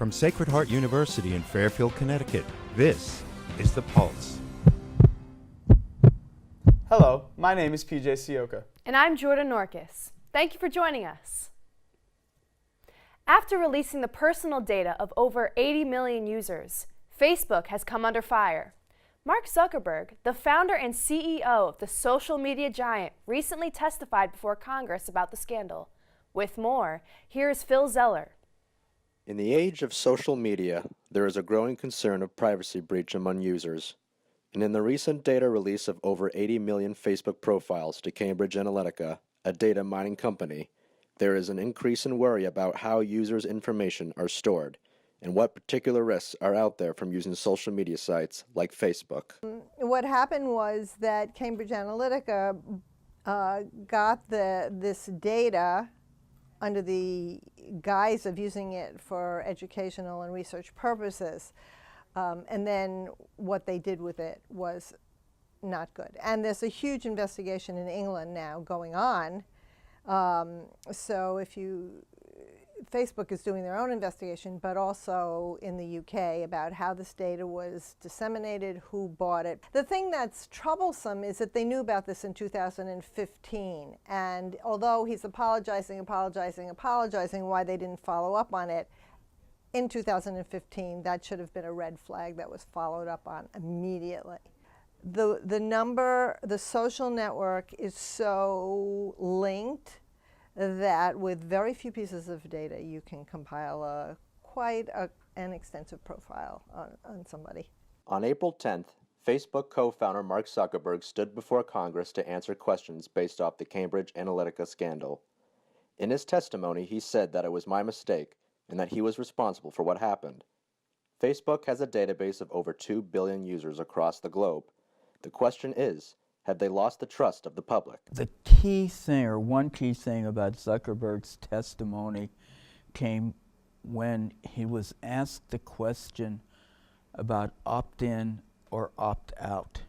From Sacred Heart University in Fairfield, Connecticut, this is The Pulse. Hello, my name is PJ Sioka. And I'm Jordan Norkis. Thank you for joining us. After releasing the personal data of over 80 million users, Facebook has come under fire. Mark Zuckerberg, the founder and CEO of the social media giant, recently testified before Congress about the scandal. With more, here's Phil Zeller. In the age of social media, there is a growing concern of privacy breach among users. And in the recent data release of over 80 million Facebook profiles to Cambridge Analytica, a data mining company, there is an increase in worry about how users' information are stored and what particular risks are out there from using social media sites like Facebook. What happened was that Cambridge Analytica got this data under the guise of using it for educational and research purposes. And then what they did with it was not good. And there's a huge investigation in England now going on. So Facebook is doing their own investigation, but also in the UK about how this data was disseminated, who bought it. The thing that's troublesome is that they knew about this in 2015. And although he's apologizing why they didn't follow up on it, in 2015, that should have been a red flag that was followed up on immediately. The social network is so linked that with very few pieces of data, you can compile quite an extensive profile on somebody. On April 10th, Facebook co-founder Mark Zuckerberg stood before Congress to answer questions based off the Cambridge Analytica scandal. In his testimony, he said that it was my mistake and that he was responsible for what happened. Facebook has a database of over 2 billion users across the globe. The question is, have they lost the trust of the public? The key thing, or one key thing about Zuckerberg's testimony came when he was asked the question about opt-in or opt-out.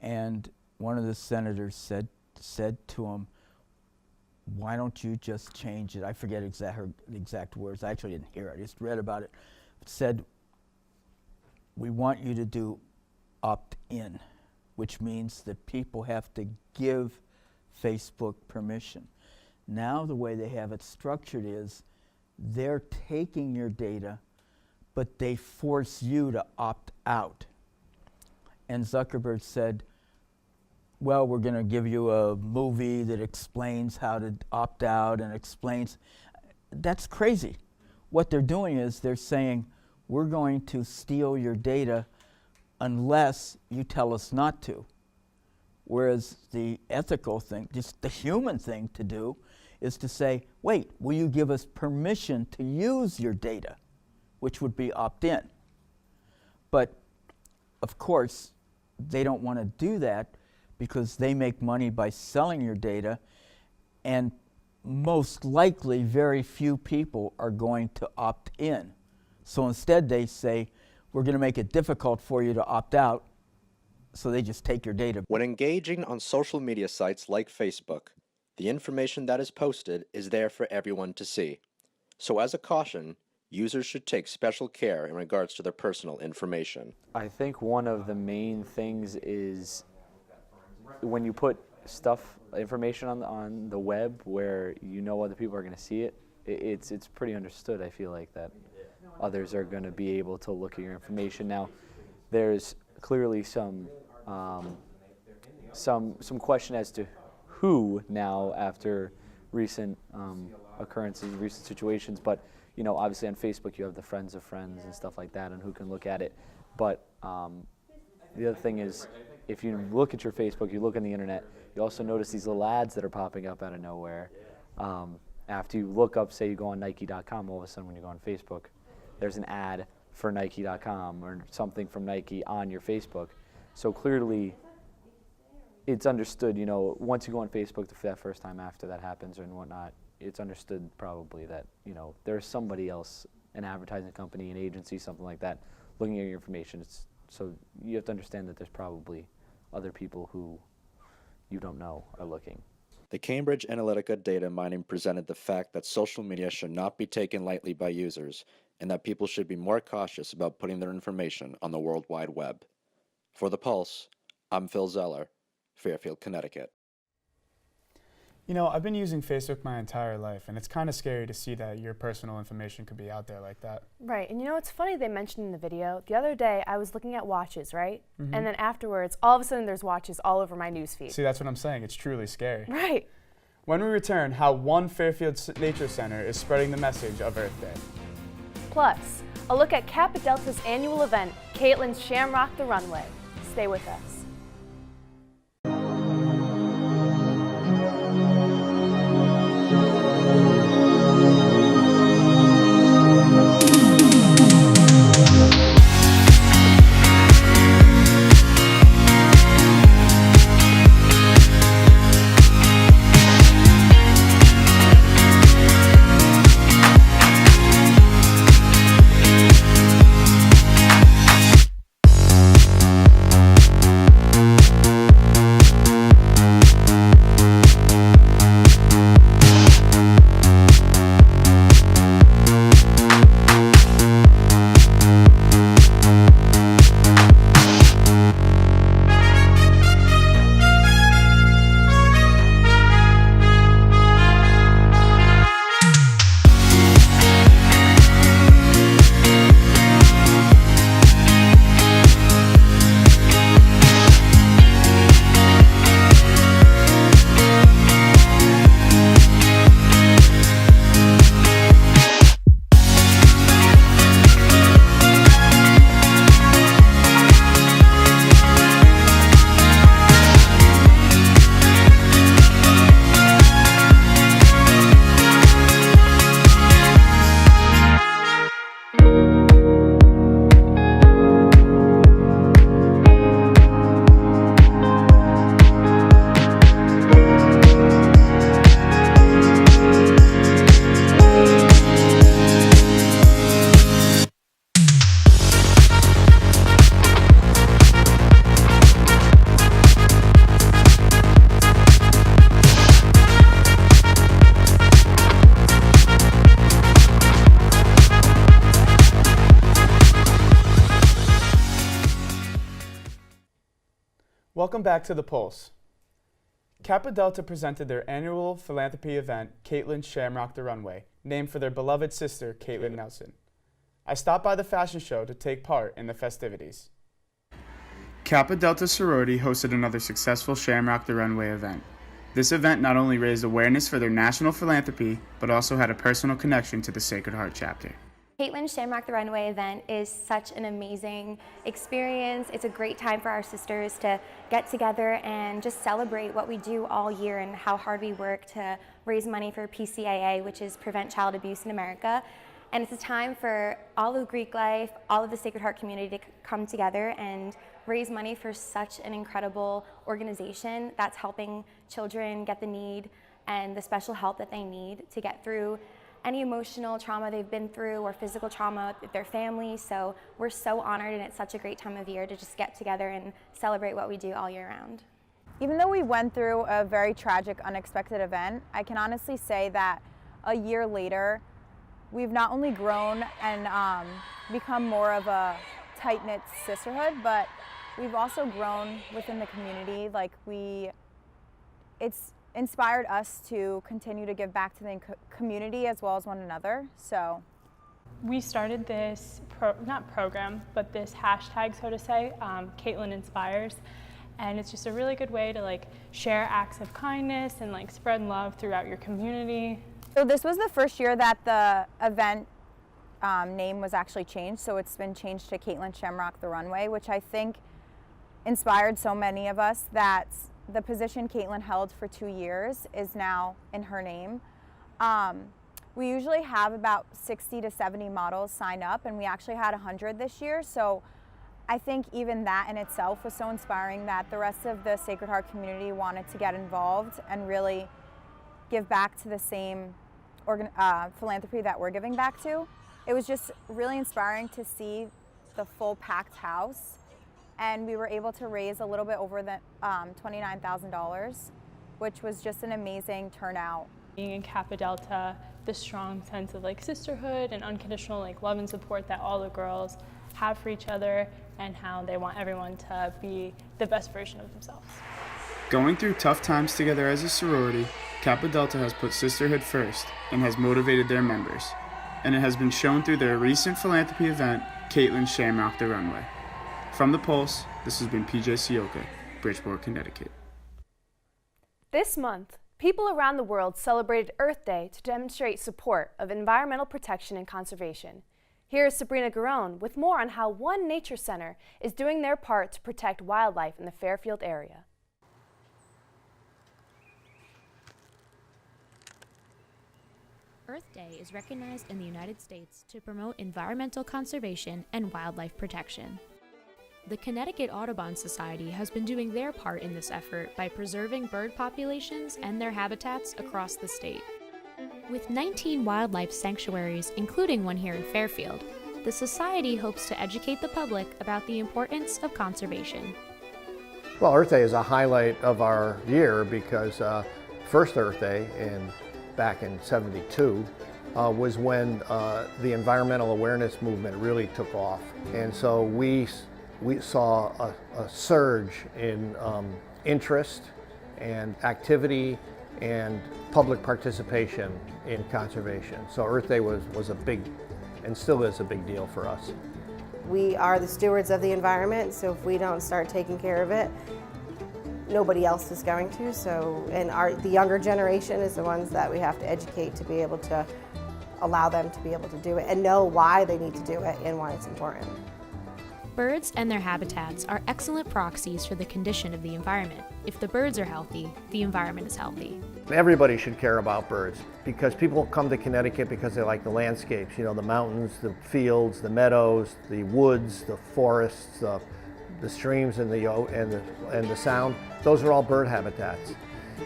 And one of the senators said to him, "Why don't you just change it?" I forget her exact words. I actually didn't hear it. I just read about it. It said, "We want you to do opt-in," which means that people have to give Facebook permission. Now the way they have it structured is they're taking your data, but they force you to opt out. And Zuckerberg said, well, we're going to give you a movie that explains how to opt out and explains. That's crazy. What they're doing is they're saying, we're going to steal your data unless you tell us not to. Whereas the ethical thing, just the human thing to do, is to say, wait, will you give us permission to use your data, which would be opt-in. But of course, they don't want to do that because they make money by selling your data, and most likely very few people are going to opt in. So instead they say, we're going to make it difficult for you to opt out, so they just take your data. When engaging on social media sites like Facebook, the information that is posted is there for everyone to see. So as a caution, users should take special care in regards to their personal information. I think one of the main things is when you put information on the web where you know other people are going to see it, it's pretty understood, I feel like, that others are going to be able to look at your information. Now, there's clearly some question as to who now after recent occurrences, recent situations, but you know, obviously on Facebook you have the friends of friends and stuff like that and who can look at it. But the other thing is, if you look at your Facebook, you look on the internet, you also notice these little ads that are popping up out of nowhere. After you look up, say you go on Nike.com, all of a sudden when you go on Facebook, there's an ad for Nike.com or something from Nike on your Facebook. So clearly, it's understood, you know, once you go on Facebook for that first time after that happens and whatnot, it's understood probably that, you know, there's somebody else, an advertising company, an agency, something like that, looking at your information. So you have to understand that there's probably other people who you don't know are looking. The Cambridge Analytica data mining presented the fact that social media should not be taken lightly by users, and that people should be more cautious about putting their information on the World Wide Web. For The Pulse, I'm Phil Zeller, Fairfield, Connecticut. You know, I've been using Facebook my entire life, and it's kind of scary to see that your personal information could be out there like that. Right, and you know, it's funny they mentioned in the video, the other day I was looking at watches, right? And then afterwards, all of a sudden there's watches all over my newsfeed. See, that's what I'm saying. It's truly scary. Right. When we return, how one Fairfield Nature Center is spreading the message of Earth Day. Plus, a look at Kappa Delta's annual event, Caitlin's Shamrock the Runway. Stay with us. Welcome back to The Pulse. Kappa Delta presented their annual philanthropy event, Caitlin's Shamrock the Runway, named for their beloved sister, Caitlin Nelson. I stopped by the fashion show to take part in the festivities. Kappa Delta sorority hosted another successful Shamrock the Runway event. This event not only raised awareness for their national philanthropy, but also had a personal connection to the Sacred Heart chapter. Caitlin's Shamrock the Runway event is such an amazing experience. It's a great time for our sisters to get together and just celebrate what we do all year and how hard we work to raise money for PCAA, which is Prevent Child Abuse in America. And it's a time for all of Greek life, all of the Sacred Heart community to come together and raise money for such an incredible organization that's helping children get the need and the special help that they need to get through any emotional trauma they've been through or physical trauma with their family. So we're so honored, and it's such a great time of year to just get together and celebrate what we do all year round. Even though we went through a very tragic, unexpected event, I can honestly say that a year later, we've not only grown and become more of a tight-knit sisterhood, but we've also grown within the community. It's inspired us to continue to give back to the community as well as one another. So we started this not program, but this hashtag, so to say, Caitlin Inspires, and it's just a really good way to share acts of kindness and spread love throughout your community. So this was the first year that the event name was actually changed, so it's been changed to Caitlin Shamrock the Runway, which I think inspired so many of us that the position Caitlin held for 2 years is now in her name. We usually have about 60 to 70 models sign up, and we actually had 100 this year. So I think even that in itself was so inspiring that the rest of the Sacred Heart community wanted to get involved and really give back to the same philanthropy that we're giving back to. It was just really inspiring to see the full packed house. And we were able to raise a little bit over the $29,000, which was just an amazing turnout Being in Kappa Delta, the strong sense of like sisterhood and unconditional like love and support that all the girls have for each other, and how they want everyone to be the best version of themselves. Going through tough times together as a sorority, Kappa Delta has put sisterhood first and has motivated their members. And it has been shown through their recent philanthropy event, Caitlin Shamrock the Runway. From The Pulse, this has been PJ Sioka, Bridgeport, Connecticut. This month, people around the world celebrated Earth Day to demonstrate support of environmental protection and conservation. Here is Sabrina Garone with more on how one nature center is doing their part to protect wildlife in the Fairfield area. Earth Day is recognized in the United States to promote environmental conservation and wildlife protection. The Connecticut Audubon Society has been doing their part in this effort by preserving bird populations and their habitats across the state. With 19 wildlife sanctuaries, including one here in Fairfield, the Society hopes to educate the public about the importance of conservation. Well, Earth Day is a highlight of our year because first Earth Day back in '72 was when the environmental awareness movement really took off. And so we saw a surge in interest and activity and public participation in conservation. So Earth Day was a big, and still is a big deal for us. We are the stewards of the environment, so if we don't start taking care of it, nobody else is going to. So, and the younger generation is the ones that we have to educate to be able to allow them to be able to do it and know why they need to do it and why it's important. Birds and their habitats are excellent proxies for the condition of the environment. If the birds are healthy, the environment is healthy. Everybody should care about birds because people come to Connecticut because they like the landscapes, you know, the mountains, the fields, the meadows, the woods, the forests, the streams and the sound. Those are all bird habitats.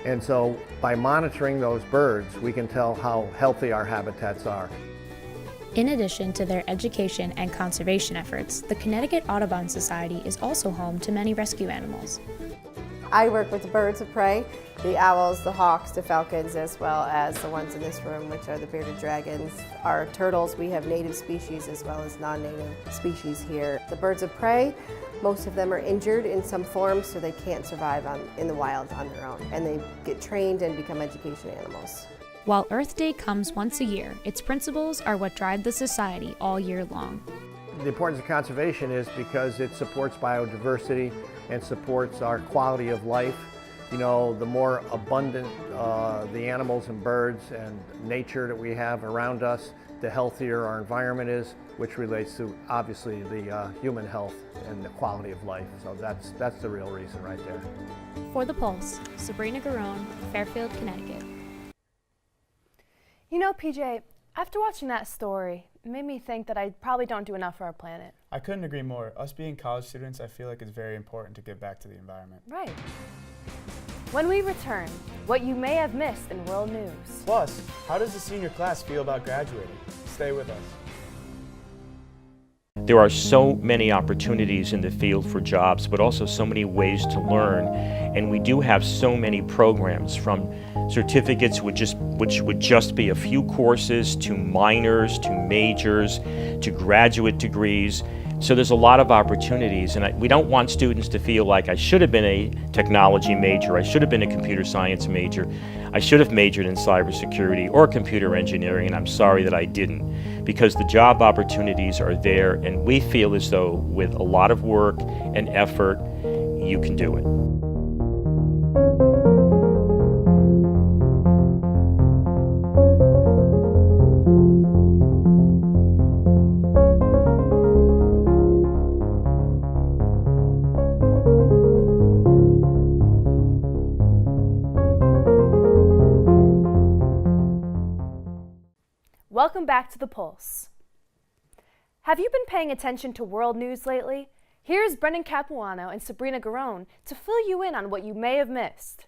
And so by monitoring those birds, we can tell how healthy our habitats are. In addition to their education and conservation efforts, the Connecticut Audubon Society is also home to many rescue animals. I work with the birds of prey, the owls, the hawks, the falcons, as well as the ones in this room, which are the bearded dragons. Our turtles, we have native species as well as non-native species here. The birds of prey, most of them are injured in some form, so they can't survive in the wild on their own, and they get trained and become education animals. While Earth Day comes once a year, its principles are what drive the Society all year long. The importance of conservation is because it supports biodiversity and supports our quality of life. You know, the more abundant the animals and birds and nature that we have around us, the healthier our environment is, which relates to obviously the human health and the quality of life. So that's the real reason right there. For The Pulse, Sabrina Garone, Fairfield, Connecticut. You know, PJ, after watching that story, it made me think that I probably don't do enough for our planet. I couldn't agree more. Us being college students, I feel like it's very important to give back to the environment. Right. When we return, what you may have missed in world news. Plus, how does the senior class feel about graduating? Stay with us. There are so many opportunities in the field for jobs, but also so many ways to learn. And we do have so many programs, from certificates which would just be a few courses, to minors, to majors, to graduate degrees. So there's a lot of opportunities, and we don't want students to feel like I should have been a technology major, I should have been a computer science major, I should have majored in cybersecurity or computer engineering, and I'm sorry that I didn't. Because the job opportunities are there, and we feel as though with a lot of work and effort, you can do it. Welcome back to The Pulse. Have you been paying attention to world news lately? Here's Brendan Capuano and Sabrina Garone to fill you in on what you may have missed.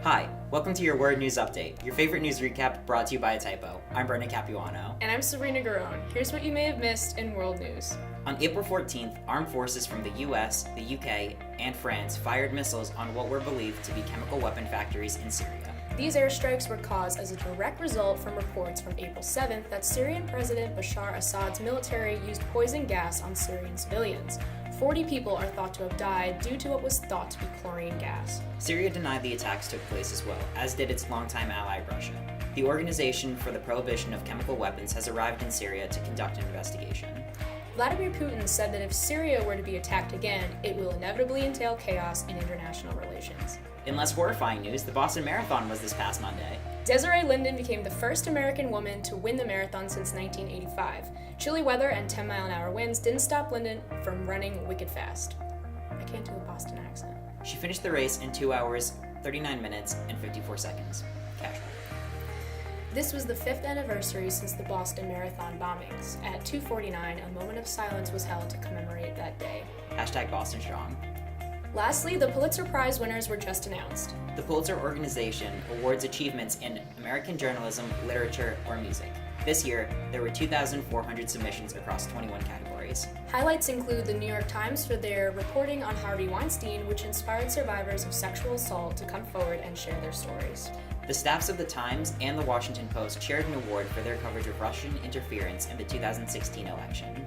Hi, welcome to your Word News Update, your favorite news recap brought to you by a typo. I'm Brendan Capuano. And I'm Sabrina Garone. Here's what you may have missed in world news. On April 14th, armed forces from the US, the UK, and France fired missiles on what were believed to be chemical weapon factories in Syria. These airstrikes were caused as a direct result from reports from April 7th that Syrian President Bashar Assad's military used poison gas on Syrian civilians. 40 people are thought to have died due to what was thought to be chlorine gas. Syria denied the attacks took place as well, as did its longtime ally Russia. The Organization for the Prohibition of Chemical Weapons has arrived in Syria to conduct an investigation. Vladimir Putin said that if Syria were to be attacked again, it will inevitably entail chaos in international relations. In less horrifying news, the Boston Marathon was this past Monday. Desiree Linden became the first American woman to win the marathon since 1985. Chilly weather and 10-mile-an-hour winds didn't stop Linden from running wicked fast. I can't do a Boston accent. She finished the race in 2 hours, 39 minutes, and 54 seconds. Casual. This was the 5th anniversary since the Boston Marathon bombings. At 2:49, a moment of silence was held to commemorate that day. Hashtag Boston Strong. Lastly, the Pulitzer Prize winners were just announced. The Pulitzer Organization awards achievements in American journalism, literature, or music. This year, there were 2,400 submissions across 21 categories. Highlights include the New York Times for their reporting on Harvey Weinstein, which inspired survivors of sexual assault to come forward and share their stories. The staffs of the Times and the Washington Post shared an award for their coverage of Russian interference in the 2016 election.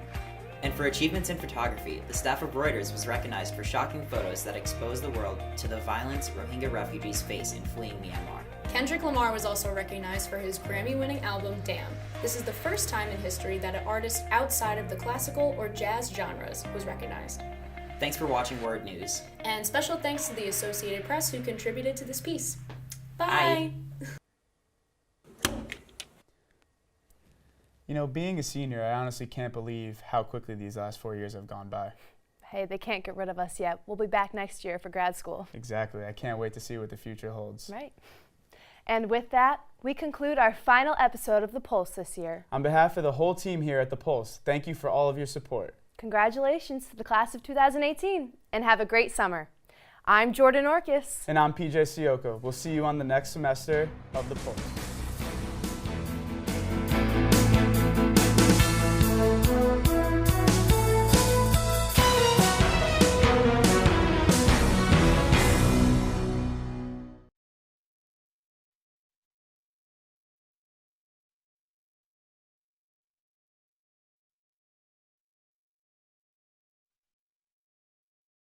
And for achievements in photography, the staff of Reuters was recognized for shocking photos that expose the world to the violence Rohingya refugees face in fleeing Myanmar. Kendrick Lamar was also recognized for his Grammy-winning album, Damn. This is the first time in history that an artist outside of the classical or jazz genres was recognized. Thanks for watching Word News. And special thanks to the Associated Press who contributed to this piece. Bye! You know, being a senior, I honestly can't believe how quickly these last 4 years have gone by. Hey, they can't get rid of us yet. We'll be back next year for grad school. Exactly. I can't wait to see what the future holds. Right. And with that, we conclude our final episode of The Pulse this year. On behalf of the whole team here at The Pulse, thank you for all of your support. Congratulations to the class of 2018, and have a great summer. I'm Jordan Orkis. And I'm PJ Sioko. We'll see you on the next semester of The Pulse.